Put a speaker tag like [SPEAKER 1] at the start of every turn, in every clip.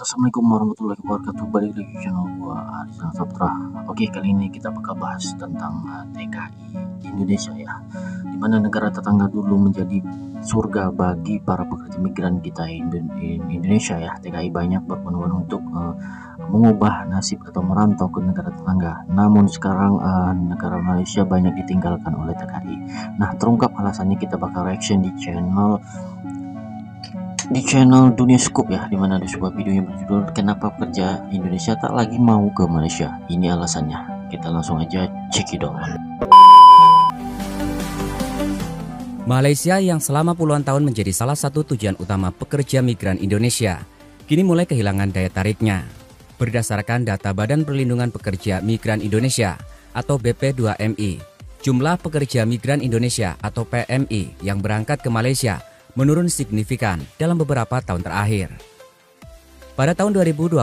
[SPEAKER 1] Assalamualaikum warahmatullahi wabarakatuh. Balik lagi di channel gua Arizal Saputra. Oke, kali ini kita bakal bahas tentang TKI di Indonesia ya. Dimana negara tetangga dulu menjadi surga bagi para pekerja migran kita di Indonesia ya. TKI banyak berpeluang untuk mengubah nasib atau merantau ke negara tetangga. Namun sekarang negara Malaysia banyak ditinggalkan oleh TKI. Nah, terungkap alasannya kita bakal reaction di channel Dunia Scoop ya, dimana ada sebuah video yang berjudul "Kenapa Pekerja Indonesia Tak Lagi Mau ke Malaysia?" Ini alasannya. Kita langsung aja cekidot.
[SPEAKER 2] Malaysia yang selama puluhan tahun menjadi salah satu tujuan utama pekerja migran Indonesia, kini mulai kehilangan daya tariknya. Berdasarkan data Badan Perlindungan Pekerja Migran Indonesia atau BP2MI, jumlah pekerja migran Indonesia atau PMI yang berangkat ke Malaysia menurun signifikan dalam beberapa tahun terakhir. Pada tahun 2022,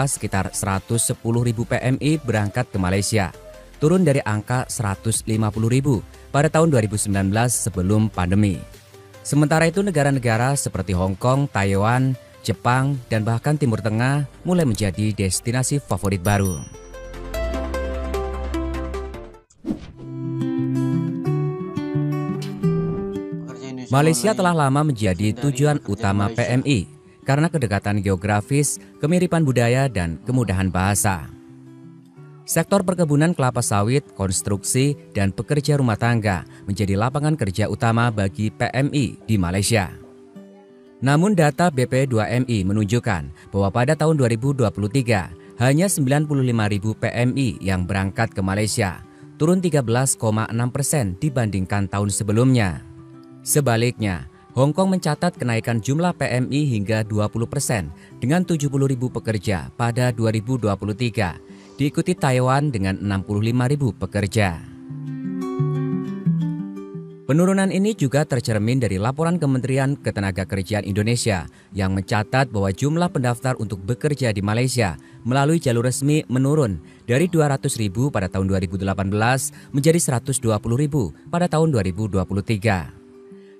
[SPEAKER 2] sekitar 110.000 PMI berangkat ke Malaysia, turun dari angka 150.000 pada tahun 2019 sebelum pandemi. Sementara itu negara-negara seperti Hong Kong, Taiwan, Jepang, dan bahkan Timur Tengah mulai menjadi destinasi favorit baru. Malaysia telah lama menjadi tujuan utama PMI karena kedekatan geografis, kemiripan budaya, dan kemudahan bahasa. Sektor perkebunan kelapa sawit, konstruksi, dan pekerja rumah tangga menjadi lapangan kerja utama bagi PMI di Malaysia. Namun data BP2MI menunjukkan bahwa pada tahun 2023 hanya 95.000 PMI yang berangkat ke Malaysia, turun 13,6% dibandingkan tahun sebelumnya. Sebaliknya, Hong Kong mencatat kenaikan jumlah PMI hingga 20% dengan 70.000 pekerja pada 2023, diikuti Taiwan dengan 65.000 pekerja. Penurunan ini juga tercermin dari laporan Kementerian Ketenagakerjaan Indonesia yang mencatat bahwa jumlah pendaftar untuk bekerja di Malaysia melalui jalur resmi menurun dari 200.000 pada tahun 2018 menjadi 120.000 pada tahun 2023.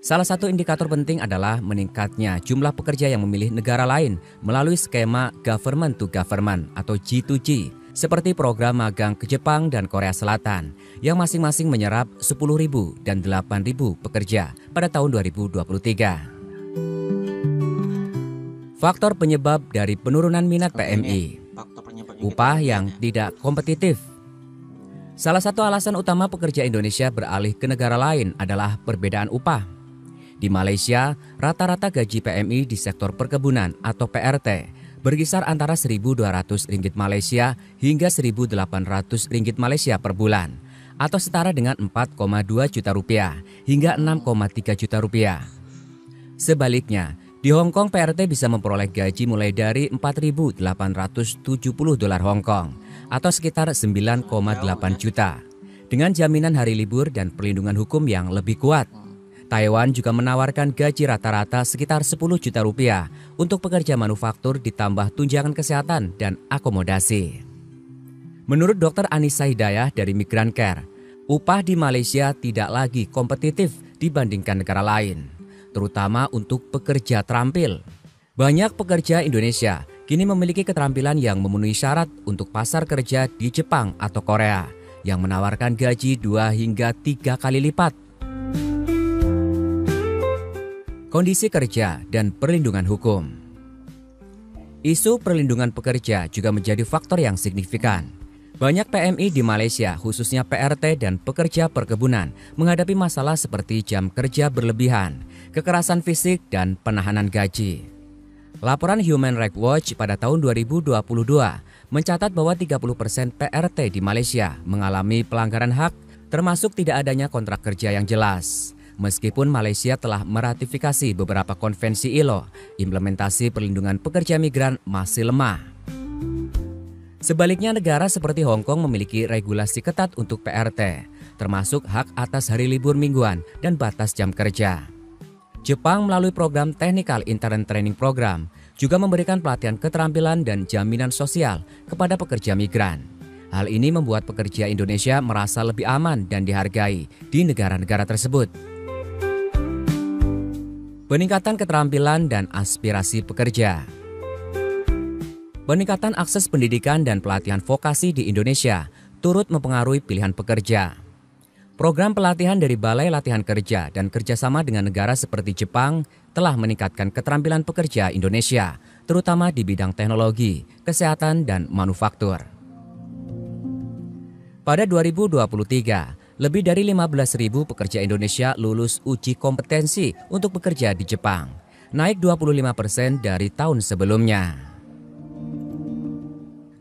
[SPEAKER 2] Salah satu indikator penting adalah meningkatnya jumlah pekerja yang memilih negara lain melalui skema government to government atau G2G, seperti program magang ke Jepang dan Korea Selatan yang masing-masing menyerap 10.000 dan 8.000 pekerja pada tahun 2023. Faktor penyebab dari penurunan minat PMI, upah yang tidak kompetitif. Salah satu alasan utama pekerja Indonesia beralih ke negara lain adalah perbedaan upah. Di Malaysia, rata-rata gaji PMI di sektor perkebunan atau PRT berkisar antara Rp1.200 Malaysia hingga Rp1.800 Malaysia per bulan, atau setara dengan Rp4,2 juta hingga Rp6,3 juta. Sebaliknya, di Hong Kong PRT bisa memperoleh gaji mulai dari $4.870 Hong Kong atau sekitar 9,8 juta, dengan jaminan hari libur dan perlindungan hukum yang lebih kuat. Taiwan juga menawarkan gaji rata-rata sekitar 10 juta rupiah untuk pekerja manufaktur ditambah tunjangan kesehatan dan akomodasi. Menurut Dr. Anissa Hidayah dari Migran Care, upah di Malaysia tidak lagi kompetitif dibandingkan negara lain, terutama untuk pekerja terampil. Banyak pekerja Indonesia kini memiliki keterampilan yang memenuhi syarat untuk pasar kerja di Jepang atau Korea, yang menawarkan gaji 2 hingga 3 kali lipat. Kondisi kerja dan perlindungan hukum. Isu perlindungan pekerja juga menjadi faktor yang signifikan. Banyak PMI di Malaysia, khususnya PRT dan pekerja perkebunan, menghadapi masalah seperti jam kerja berlebihan, kekerasan fisik, dan penahanan gaji. Laporan Human Rights Watch pada tahun 2022 mencatat bahwa 30% PRT di Malaysia mengalami pelanggaran hak, termasuk tidak adanya kontrak kerja yang jelas. Meskipun Malaysia telah meratifikasi beberapa konvensi ILO, implementasi perlindungan pekerja migran masih lemah. Sebaliknya, negara seperti Hong Kong memiliki regulasi ketat untuk PRT, termasuk hak atas hari libur mingguan dan batas jam kerja. Jepang melalui program Technical Intern Training Program juga memberikan pelatihan keterampilan dan jaminan sosial kepada pekerja migran. Hal ini membuat pekerja Indonesia merasa lebih aman dan dihargai di negara-negara tersebut. Peningkatan keterampilan dan aspirasi pekerja. Peningkatan akses pendidikan dan pelatihan vokasi di Indonesia turut mempengaruhi pilihan pekerja. Program pelatihan dari Balai Latihan Kerja dan kerjasama dengan negara seperti Jepang telah meningkatkan keterampilan pekerja Indonesia, terutama di bidang teknologi, kesehatan, dan manufaktur. Pada 2023, lebih dari 15.000 pekerja Indonesia lulus uji kompetensi untuk bekerja di Jepang, naik 25% dari tahun sebelumnya.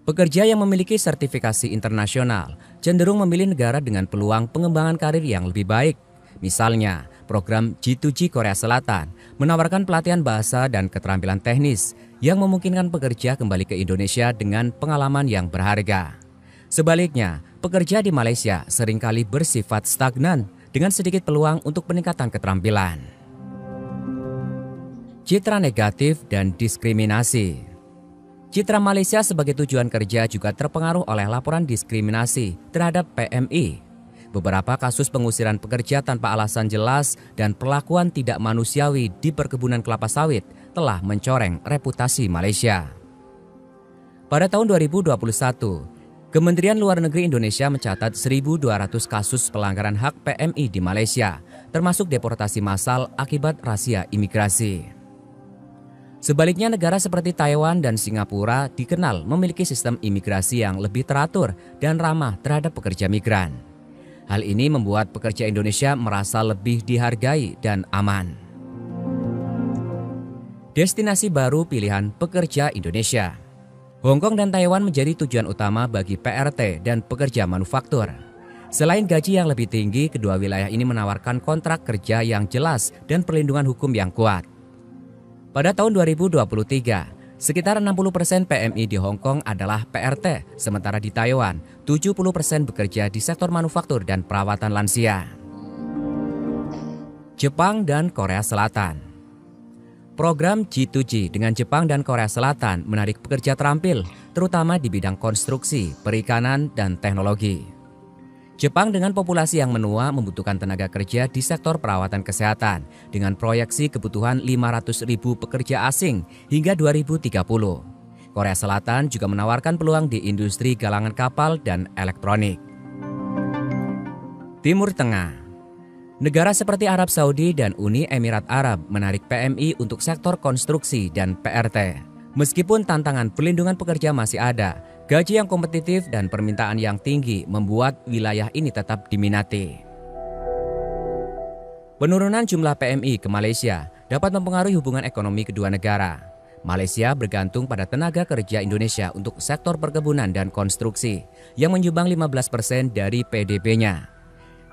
[SPEAKER 2] Pekerja yang memiliki sertifikasi internasional cenderung memilih negara dengan peluang pengembangan karir yang lebih baik. Misalnya, program G2G Korea Selatan menawarkan pelatihan bahasa dan keterampilan teknis yang memungkinkan pekerja kembali ke Indonesia dengan pengalaman yang berharga. Sebaliknya, pekerja di Malaysia seringkali bersifat stagnan dengan sedikit peluang untuk peningkatan keterampilan. Citra negatif dan diskriminasi. Citra Malaysia sebagai tujuan kerja juga terpengaruh oleh laporan diskriminasi terhadap PMI. Beberapa kasus pengusiran pekerja tanpa alasan jelas dan perlakuan tidak manusiawi di perkebunan kelapa sawit telah mencoreng reputasi Malaysia. Pada tahun 2021, Kementerian Luar Negeri Indonesia mencatat 1.200 kasus pelanggaran hak PMI di Malaysia, termasuk deportasi massal akibat razia imigrasi. Sebaliknya, negara seperti Taiwan dan Singapura dikenal memiliki sistem imigrasi yang lebih teratur dan ramah terhadap pekerja migran. Hal ini membuat pekerja Indonesia merasa lebih dihargai dan aman. Destinasi baru pilihan pekerja Indonesia. Hong Kong dan Taiwan menjadi tujuan utama bagi PRT dan pekerja manufaktur. Selain gaji yang lebih tinggi, kedua wilayah ini menawarkan kontrak kerja yang jelas dan perlindungan hukum yang kuat. Pada tahun 2023, sekitar 60% PMI di Hong Kong adalah PRT, sementara di Taiwan, 70% bekerja di sektor manufaktur dan perawatan lansia. Jepang dan Korea Selatan. Program G2G dengan Jepang dan Korea Selatan menarik pekerja terampil, terutama di bidang konstruksi, perikanan, dan teknologi. Jepang dengan populasi yang menua membutuhkan tenaga kerja di sektor perawatan kesehatan dengan proyeksi kebutuhan 500.000 pekerja asing hingga 2030. Korea Selatan juga menawarkan peluang di industri galangan kapal dan elektronik. Timur Tengah. Negara seperti Arab Saudi dan Uni Emirat Arab menarik PMI untuk sektor konstruksi dan PRT. Meskipun tantangan perlindungan pekerja masih ada, gaji yang kompetitif dan permintaan yang tinggi membuat wilayah ini tetap diminati. Penurunan jumlah PMI ke Malaysia dapat mempengaruhi hubungan ekonomi kedua negara. Malaysia bergantung pada tenaga kerja Indonesia untuk sektor perkebunan dan konstruksi yang menyumbang 15% dari PDB-nya.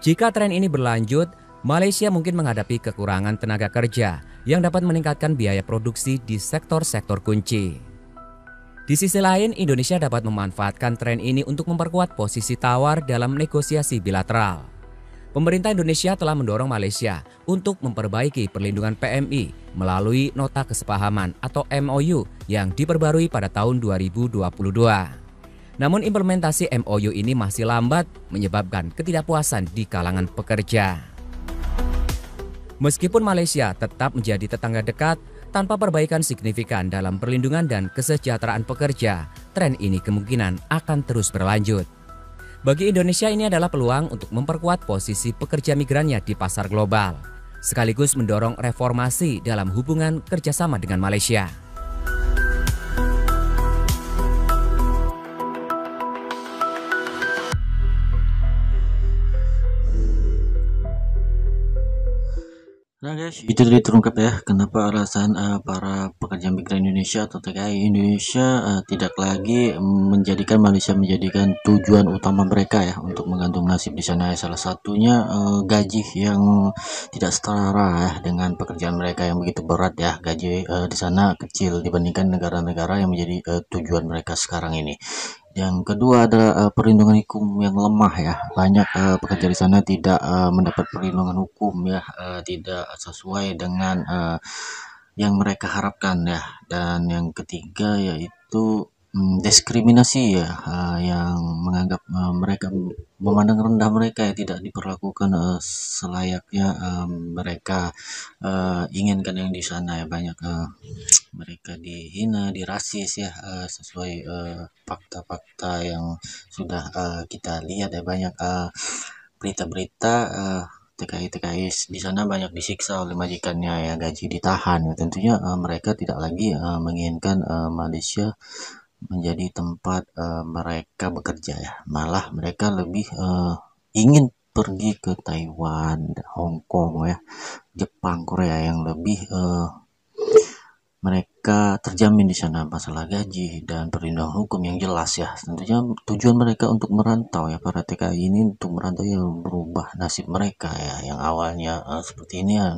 [SPEAKER 2] Jika tren ini berlanjut, Malaysia mungkin menghadapi kekurangan tenaga kerja yang dapat meningkatkan biaya produksi di sektor-sektor kunci. Di sisi lain, Indonesia dapat memanfaatkan tren ini untuk memperkuat posisi tawar dalam negosiasi bilateral. Pemerintah Indonesia telah mendorong Malaysia untuk memperbaiki perlindungan PMI melalui Nota Kesepahaman atau MOU yang diperbarui pada tahun 2022. Namun implementasi MOU ini masih lambat menyebabkan ketidakpuasan di kalangan pekerja. Meskipun Malaysia tetap menjadi tetangga dekat, tanpa perbaikan signifikan dalam perlindungan dan kesejahteraan pekerja, tren ini kemungkinan akan terus berlanjut. Bagi Indonesia ini adalah peluang untuk memperkuat posisi pekerja migrannya di pasar global, sekaligus mendorong reformasi dalam hubungan kerjasama dengan Malaysia.
[SPEAKER 1] Nah guys, itu tadi terungkap ya kenapa alasan para pekerja migran Indonesia atau TKI Indonesia tidak lagi menjadikan Malaysia menjadikan tujuan utama mereka ya untuk menggantung nasib di sana. Salah satunya gaji yang tidak setara ya dengan pekerjaan mereka yang begitu berat ya. Gaji di sana kecil dibandingkan negara-negara yang menjadi tujuan mereka sekarang ini. Yang kedua adalah perlindungan hukum yang lemah ya. Banyak pekerja di sana tidak mendapat perlindungan hukum ya, tidak sesuai dengan yang mereka harapkan ya. Dan yang ketiga yaitu diskriminasi ya, yang menganggap mereka memandang rendah mereka, ya tidak diperlakukan selayaknya mereka inginkan yang di sana ya. Banyak mereka dihina, dirasis ya, sesuai fakta-fakta yang sudah kita lihat ya. Banyak berita-berita TKI di sana banyak disiksa oleh majikannya ya, gaji ditahan ya. Tentunya mereka tidak lagi menginginkan Malaysia menjadi tempat mereka bekerja ya. Malah mereka lebih ingin pergi ke Taiwan, Hong Kong ya, Jepang, Korea yang lebih mereka terjamin di sana masalah gaji dan perlindungan hukum yang jelas ya. Tentunya tujuan mereka untuk merantau ya, para TKI ini untuk merantau yang berubah nasib mereka ya, yang awalnya seperti ini ya,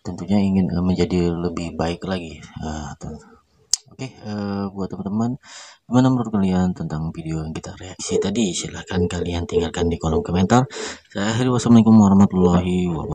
[SPEAKER 1] tentunya ingin menjadi lebih baik lagi. Oke, buat teman-teman, gimana menurut kalian tentang video yang kita reaksi tadi? Silahkan kalian tinggalkan di kolom komentar. Saya akhiri, wassalamualaikum warahmatullahi wabarakatuh.